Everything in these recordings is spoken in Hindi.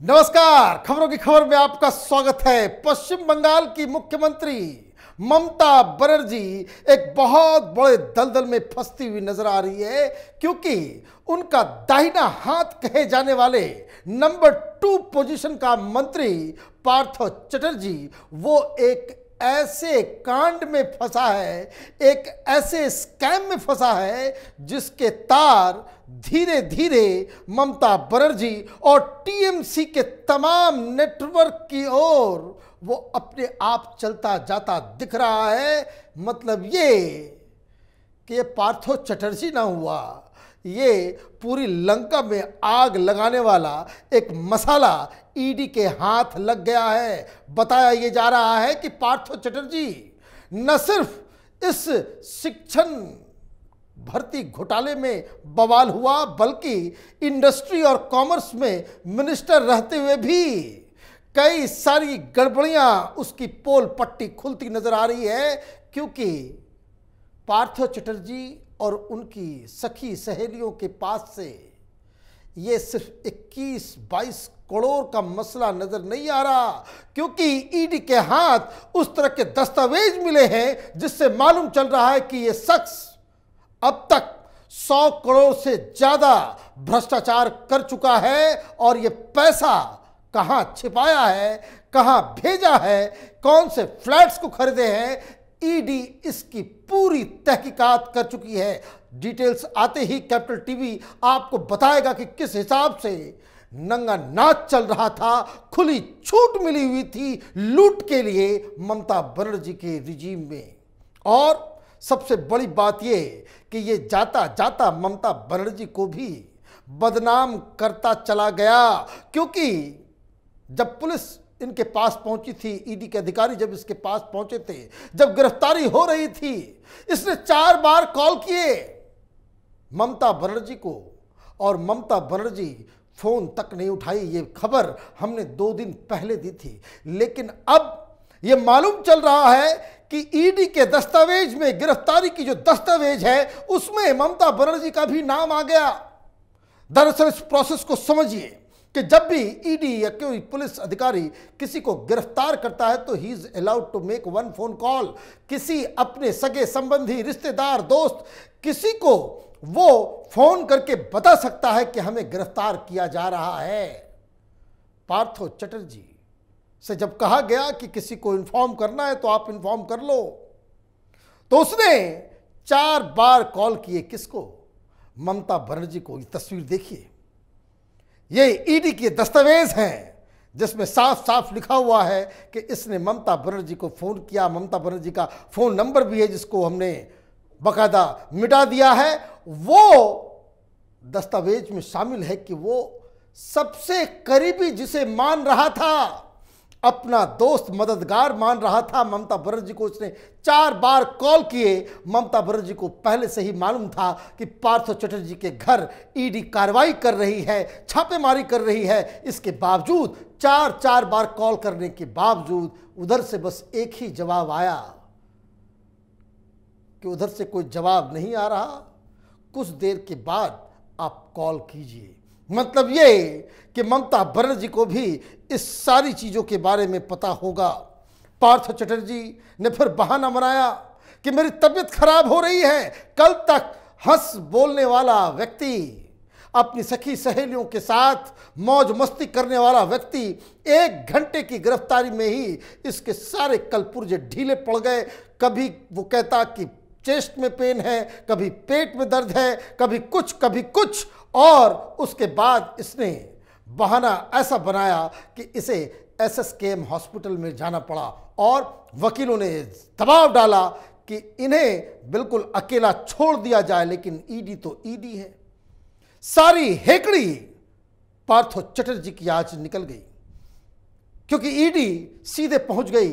नमस्कार, खबरों की खबर में आपका स्वागत है। पश्चिम बंगाल की मुख्यमंत्री ममता बनर्जी एक बहुत बड़े दलदल में फंसती हुई नजर आ रही है, क्योंकि उनका दाहिना हाथ कहे जाने वाले नंबर 2 पोजीशन का मंत्री पार्थ चटर्जी वो एक ऐसे कांड में फंसा है, एक ऐसे स्कैम में फंसा है जिसके तार धीरे धीरे ममता बनर्जी और टीएमसी के तमाम नेटवर्क की ओर वो अपने आप चलता जाता दिख रहा है। मतलब ये कि ये पार्थो चटर्जी ना हुआ, ये पूरी लंका में आग लगाने वाला एक मसाला ईडी के हाथ लग गया है। बताया ये जा रहा है कि पार्थो चटर्जी न सिर्फ इस शिक्षण भर्ती घोटाले में बवाल हुआ, बल्कि इंडस्ट्री और कॉमर्स में मिनिस्टर रहते हुए भी कई सारी गड़बड़ियां उसकी पोल पट्टी खुलती नजर आ रही है। क्योंकि पार्थो चटर्जी और उनकी सखी सहेलियों के पास से ये सिर्फ 21-22 करोड़ का मसला नजर नहीं आ रहा, क्योंकि ईडी के हाथ उस तरह के दस्तावेज मिले हैं जिससे मालूम चल रहा है कि ये शख्स अब तक 100 करोड़ से ज्यादा भ्रष्टाचार कर चुका है और ये पैसा कहां छिपाया है, कहां भेजा है, कौन से फ्लैट्स को खरीदे हैं, ईडी इसकी पूरी तहकीकात कर चुकी है। डिटेल्स आते ही कैपिटल टीवी आपको बताएगा कि किस हिसाब से नंगा नाच चल रहा था, खुली छूट मिली हुई थी लूट के लिए ममता बनर्जी के रिजीम में। और सबसे बड़ी बात यह कि ये जाता जाता ममता बनर्जी को भी बदनाम करता चला गया, क्योंकि जब पुलिस इनके पास पहुंची थी, ईडी के अधिकारी जब इसके पास पहुंचे थे, जब गिरफ्तारी हो रही थी, इसने 4 बार कॉल किए ममता बनर्जी को और ममता बनर्जी फोन तक नहीं उठाई। ये खबर हमने 2 दिन पहले दी थी, लेकिन अब ये मालूम चल रहा है कि ईडी के दस्तावेज में, गिरफ्तारी की जो दस्तावेज है उसमें ममता बनर्जी का भी नाम आ गया। दरअसल इस प्रोसेस को समझिए कि जब भी ईडी या कोई पुलिस अधिकारी किसी को गिरफ्तार करता है तो he is allowed to make 1 phone call. किसी अपने सगे संबंधी, रिश्तेदार, दोस्त, किसी को वो फोन करके बता सकता है कि हमें गिरफ्तार किया जा रहा है। पार्थो चटर्जी से जब कहा गया कि किसी को इन्फॉर्म करना है तो आप इन्फॉर्म कर लो, तो उसने 4 बार कॉल किए। किसको? ममता बनर्जी को। ये तस्वीर देखिए, ये ईडी के दस्तावेज हैं जिसमें साफ साफ लिखा हुआ है कि इसने ममता बनर्जी को फोन किया। ममता बनर्जी का फोन नंबर भी है जिसको हमने बकायदा मिटा दिया है। वो दस्तावेज में शामिल है कि वो सबसे करीबी जिसे मान रहा था, अपना दोस्त, मददगार मान रहा था ममता बनर्जी को, उसने 4 बार कॉल किए। ममता बनर्जी को पहले से ही मालूम था कि पार्थो चटर्जी के घर ईडी कार्रवाई कर रही है, छापेमारी कर रही है। इसके बावजूद 4 बार कॉल करने के बावजूद उधर से बस एक ही जवाब आया कि उधर से कोई जवाब नहीं आ रहा, कुछ देर के बाद आप कॉल कीजिए। मतलब ये कि ममता बनर्जी को भी इस सारी चीजों के बारे में पता होगा। पार्थो चटर्जी ने फिर बहाना बनाया कि मेरी तबीयत खराब हो रही है। कल तक हंस बोलने वाला व्यक्ति, अपनी सखी सहेलियों के साथ मौज मस्ती करने वाला व्यक्ति, 1 घंटे की गिरफ्तारी में ही इसके सारे कलपुर्जे ढीले पड़ गए। कभी वो कहता कि चेस्ट में पेन है, कभी पेट में दर्द है, कभी कुछ, और उसके बाद इसने बहाना ऐसा बनाया कि इसे एसएसकेएम हॉस्पिटल में जाना पड़ा और वकीलों ने दबाव डाला कि इन्हें बिल्कुल अकेला छोड़ दिया जाए। लेकिन ईडी तो ईडी है। सारी हेकड़ी पार्थो चटर्जी की आज निकल गई, क्योंकि ईडी सीधे पहुंच गई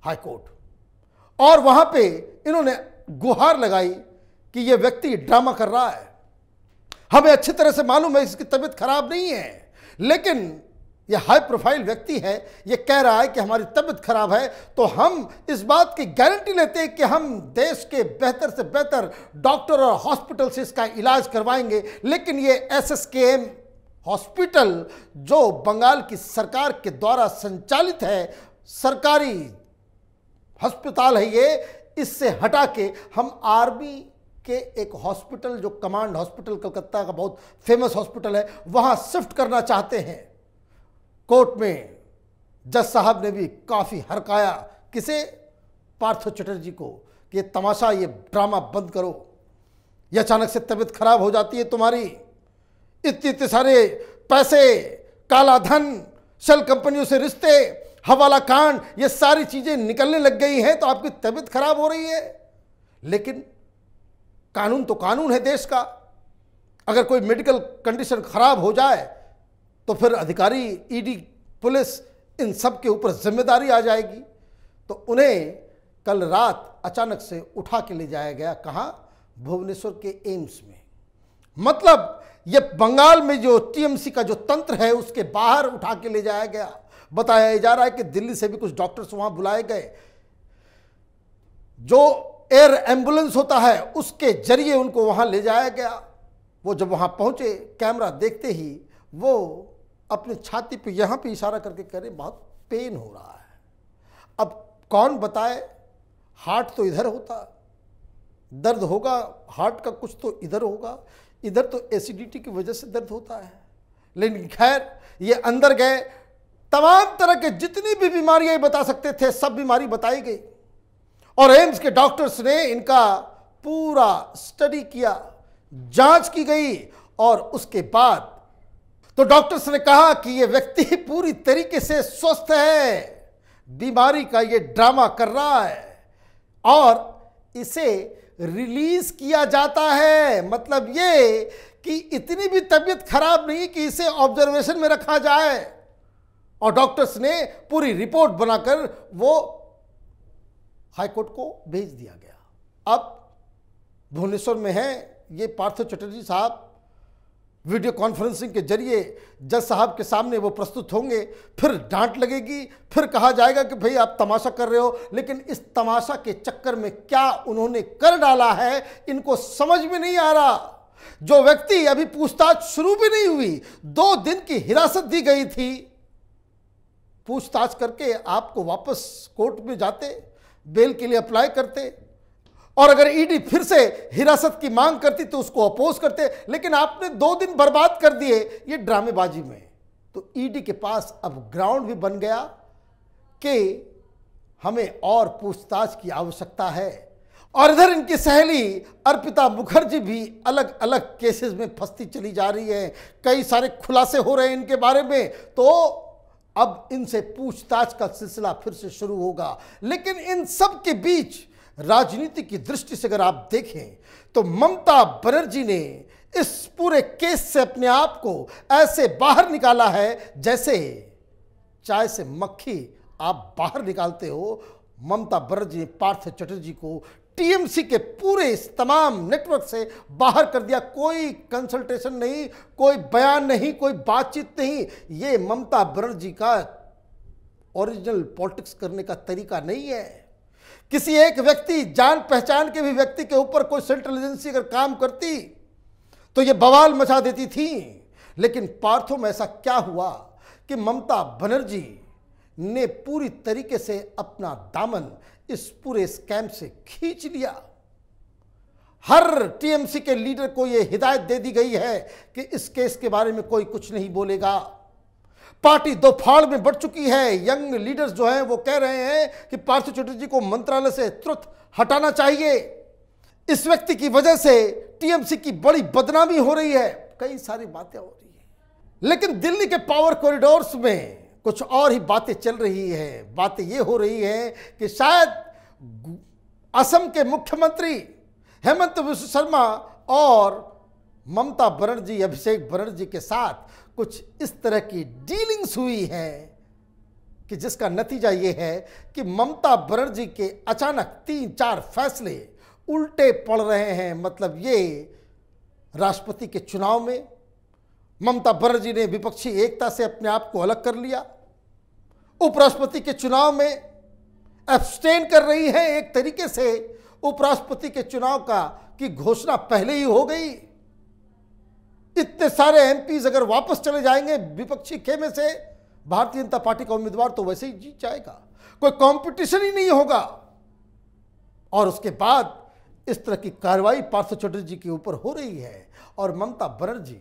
हाईकोर्ट और वहां पे इन्होंने गुहार लगाई कि यह व्यक्ति ड्रामा कर रहा है। हमें अच्छी तरह से मालूम है इसकी तबीयत खराब नहीं है, लेकिन यह हाई प्रोफाइल व्यक्ति है, यह कह रहा है कि हमारी तबीयत खराब है, तो हम इस बात की गारंटी लेते हैं कि हम देश के बेहतर से बेहतर डॉक्टर और हॉस्पिटल से इसका इलाज करवाएंगे। लेकिन यह एसएसकेएम हॉस्पिटल जो बंगाल की सरकार के द्वारा संचालित है, सरकारी अस्पताल है ये, इससे हटा के हम आर्मी के एक हॉस्पिटल जो कमांड हॉस्पिटल कलकत्ता का बहुत फेमस हॉस्पिटल है वहां शिफ्ट करना चाहते हैं। कोर्ट में जज साहब ने भी काफी हरकाया, किसे? पार्थो चटर्जी को, कि ये तमाशा, ये ड्रामा बंद करो, ये अचानक से तबीयत खराब हो जाती है तुम्हारी, इतने सारे पैसे, काला धन, शेल कंपनियों से रिश्ते, हवाला कांड, ये सारी चीजें निकलने लग गई हैं तो आपकी तबीयत खराब हो रही है। लेकिन कानून तो कानून है देश का, अगर कोई मेडिकल कंडीशन खराब हो जाए तो फिर अधिकारी, ईडी, पुलिस, इन सब के ऊपर जिम्मेदारी आ जाएगी। तो उन्हें कल रात अचानक से उठा के ले जाया गया, कहां? भुवनेश्वर के एम्स में। मतलब ये बंगाल में जो टीएमसी का जो तंत्र है उसके बाहर उठा के ले जाया गया। बताया जा रहा है कि दिल्ली से भी कुछ डॉक्टर्स वहां बुलाए गए, जो एयर एम्बुलेंस होता है उसके जरिए उनको वहां ले जाया गया। वो जब वहां पहुंचे, कैमरा देखते ही वो अपनी छाती पे यहां पे इशारा करके कह रहे बहुत पेन हो रहा है। अब कौन बताए, हार्ट तो इधर होता, दर्द होगा हार्ट का कुछ तो इधर होगा, इधर तो एसिडिटी की वजह से दर्द होता है। लेकिन खैर ये अंदर गए, तमाम तरह के जितनी भी बीमारियां बता सकते थे सब बीमारी बताई गई और एम्स के डॉक्टर्स ने इनका पूरा स्टडी किया, जांच की गई और उसके बाद तो डॉक्टर्स ने कहा कि ये व्यक्ति पूरी तरीके से स्वस्थ है, बीमारी का ये ड्रामा कर रहा है और इसे रिलीज किया जाता है। मतलब ये कि इतनी भी तबीयत खराब नहीं कि इसे ऑब्जर्वेशन में रखा जाए। और डॉक्टर्स ने पूरी रिपोर्ट बनाकर वो हाईकोर्ट को भेज दिया गया। अब भुवनेश्वर में है ये पार्थो चटर्जी साहब, वीडियो कॉन्फ्रेंसिंग के जरिए जज साहब के सामने वो प्रस्तुत होंगे, फिर डांट लगेगी, फिर कहा जाएगा कि भाई आप तमाशा कर रहे हो। लेकिन इस तमाशा के चक्कर में क्या उन्होंने कर डाला है इनको समझ में नहीं आ रहा। जो व्यक्ति अभी पूछताछ शुरू भी नहीं हुई, 2 दिन की हिरासत दी गई थी, पूछताछ करके आपको वापस कोर्ट में जाते, बेल के लिए अप्लाई करते और अगर ईडी फिर से हिरासत की मांग करती तो उसको अपोज करते। लेकिन आपने 2 दिन बर्बाद कर दिए ये ड्रामेबाजी में। तो ईडी के पास अब ग्राउंड भी बन गया कि हमें और पूछताछ की आवश्यकता है। और इधर इनकी सहेली अर्पिता मुखर्जी भी अलग अलग केसेस में फंसती चली जा रही है, कई सारे खुलासे हो रहे हैं इनके बारे में। तो अब इनसे पूछताछ का सिलसिला फिर से शुरू होगा। लेकिन इन सब के बीच राजनीति की दृष्टि से अगर आप देखें तो ममता बनर्जी ने इस पूरे केस से अपने आप को ऐसे बाहर निकाला है जैसे चाय से मक्खी आप बाहर निकालते हो। ममता बनर्जी ने पार्थ चटर्जी को टीएमसी के पूरे इस तमाम नेटवर्क से बाहर कर दिया। कोई कंसल्टेशन नहीं, कोई बयान नहीं, कोई बातचीत नहीं। ये ममता बनर्जी का ओरिजिनल पॉलिटिक्स करने का तरीका नहीं है। किसी एक व्यक्ति, जान पहचान के भी व्यक्ति के ऊपर कोई सेंट्रल एजेंसी अगर काम करती तो ये बवाल मचा देती थी। लेकिन पार्थो में ऐसा क्या हुआ कि ममता बनर्जी ने पूरी तरीके से अपना दामन इस पूरे स्कैम से खींच लिया। हर टीएमसी के लीडर को यह हिदायत दे दी गई है कि इस केस के बारे में कोई कुछ नहीं बोलेगा। पार्टी दो फाड़ में बढ़ चुकी है। यंग लीडर्स जो हैं वो कह रहे हैं कि पार्थ चटर्जी को मंत्रालय से तुरंत हटाना चाहिए। इस व्यक्ति की वजह से टीएमसी की बड़ी बदनामी हो रही है, कई सारी बातें हो रही है। लेकिन दिल्ली के पावर कॉरिडोर्स में कुछ और ही बातें चल रही है। बातें ये हो रही है कि शायद असम के मुख्यमंत्री हेमंत बिस्व शर्मा और ममता बनर्जी, अभिषेक बनर्जी के साथ कुछ इस तरह की डीलिंग्स हुई है कि जिसका नतीजा ये है कि ममता बनर्जी के अचानक 3-4 फैसले उल्टे पड़ रहे हैं। मतलब ये राष्ट्रपति के चुनाव में ममता बनर्जी ने विपक्षी एकता से अपने आप को अलग कर लिया। उपराष्ट्रपति के चुनाव में एब्स्टेन कर रही है। एक तरीके से उपराष्ट्रपति के चुनाव की घोषणा पहले ही हो गई। इतने सारे एमपीज अगर वापस चले जाएंगे विपक्षी खेमे से, भारतीय जनता पार्टी का उम्मीदवार तो वैसे ही जीत जाएगा, कोई कंपटीशन ही नहीं होगा। और उसके बाद इस तरह की कार्रवाई पार्थ चटर्जी के ऊपर हो रही है और ममता बनर्जी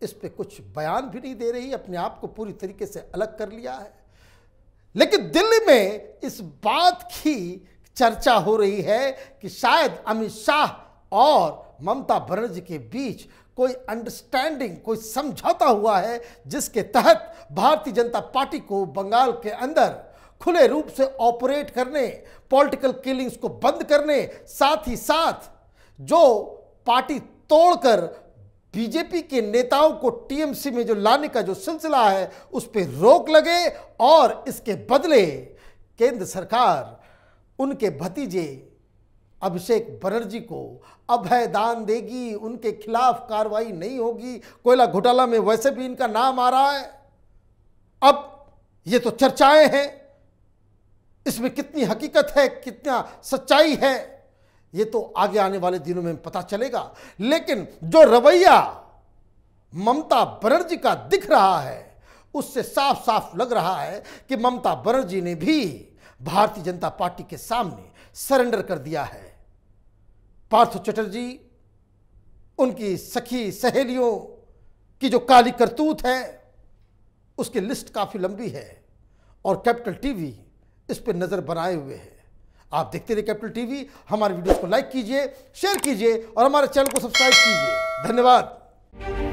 इस पे कुछ बयान भी नहीं दे रही, अपने आप को पूरी तरीके से अलग कर लिया है। लेकिन दिल्ली में इस बात की चर्चा हो रही है कि शायद अमित शाह और ममता बनर्जी के बीच कोई अंडरस्टैंडिंग, कोई समझौता हुआ है, जिसके तहत भारतीय जनता पार्टी को बंगाल के अंदर खुले रूप से ऑपरेट करने, पॉलिटिकल किलिंग्स को बंद करने, साथ ही साथ जो पार्टी तोड़कर बीजेपी के नेताओं को टीएमसी में जो लाने का जो सिलसिला है उस पर रोक लगे और इसके बदले केंद्र सरकार उनके भतीजे अभिषेक बनर्जी को अभय दान देगी, उनके खिलाफ कार्रवाई नहीं होगी। कोयला घोटाला में वैसे भी इनका नाम आ रहा है। अब ये तो चर्चाएं हैं, इसमें कितनी हकीकत है, कितना सच्चाई है, ये तो आगे आने वाले दिनों में पता चलेगा। लेकिन जो रवैया ममता बनर्जी का दिख रहा है उससे साफ साफ लग रहा है कि ममता बनर्जी ने भी भारतीय जनता पार्टी के सामने सरेंडर कर दिया है। पार्थ चटर्जी, उनकी सखी सहेलियों की जो काली करतूत है उसकी लिस्ट काफी लंबी है और कैपिटल टीवी इस पर नजर बनाए हुए है। आप देखते रहिए कैपिटल टीवी, हमारे वीडियो को लाइक कीजिए, शेयर कीजिए और हमारे चैनल को सब्सक्राइब कीजिए। धन्यवाद।